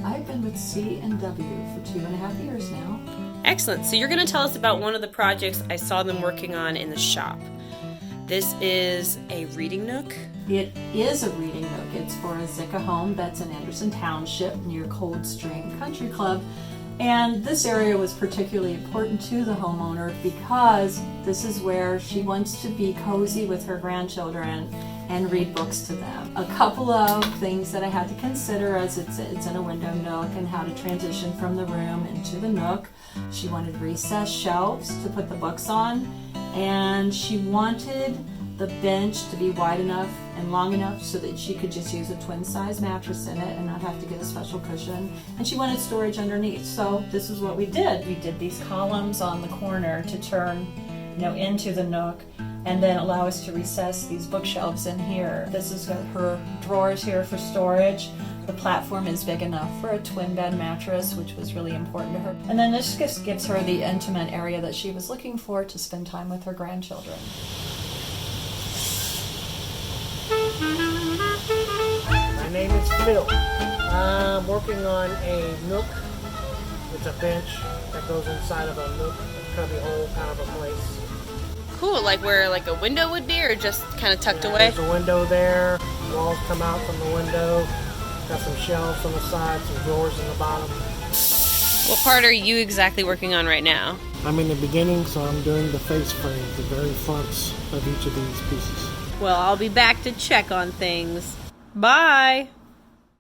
I've been with C&W for 2.5 years now. Excellent. So you're going to tell us about one of the projects I saw them working on in the shop. This is a reading nook. It is a reading nook. It's for a Zika home that's in Anderson Township near Coldstream Country Club. And this area was particularly important to the homeowner because this is where she wants to be cozy with her grandchildren and read books to them. A couple of things that I had to consider as it's in a window nook and how to transition from the room into the nook. She wanted recessed shelves to put the books on, and she wanted the bench to be wide enough and long enough so that she could just use a twin size mattress in it and not have to get a special cushion. And she wanted storage underneath. So this is what we did. We did these columns on the corner to turn, into the nook and then allow us to recess these bookshelves in here. This is her drawers here for storage. The platform is big enough for a twin bed mattress, which was really important to her. And then this just gives her the intimate area that she was looking for to spend time with her grandchildren. My name is Phil. I'm working on a nook. It's a bench that goes inside of a nook, a cubby hole kind of a place. Cool, like where like a window would be, or just kind of tucked away? There's a window there. Walls come out from the window. Got some shelves on the side, some drawers in the bottom. What part are you exactly working on right now? I'm in the beginning, so I'm doing the face frames, the very fronts of each of these pieces. Well, I'll be back to check on things. Bye!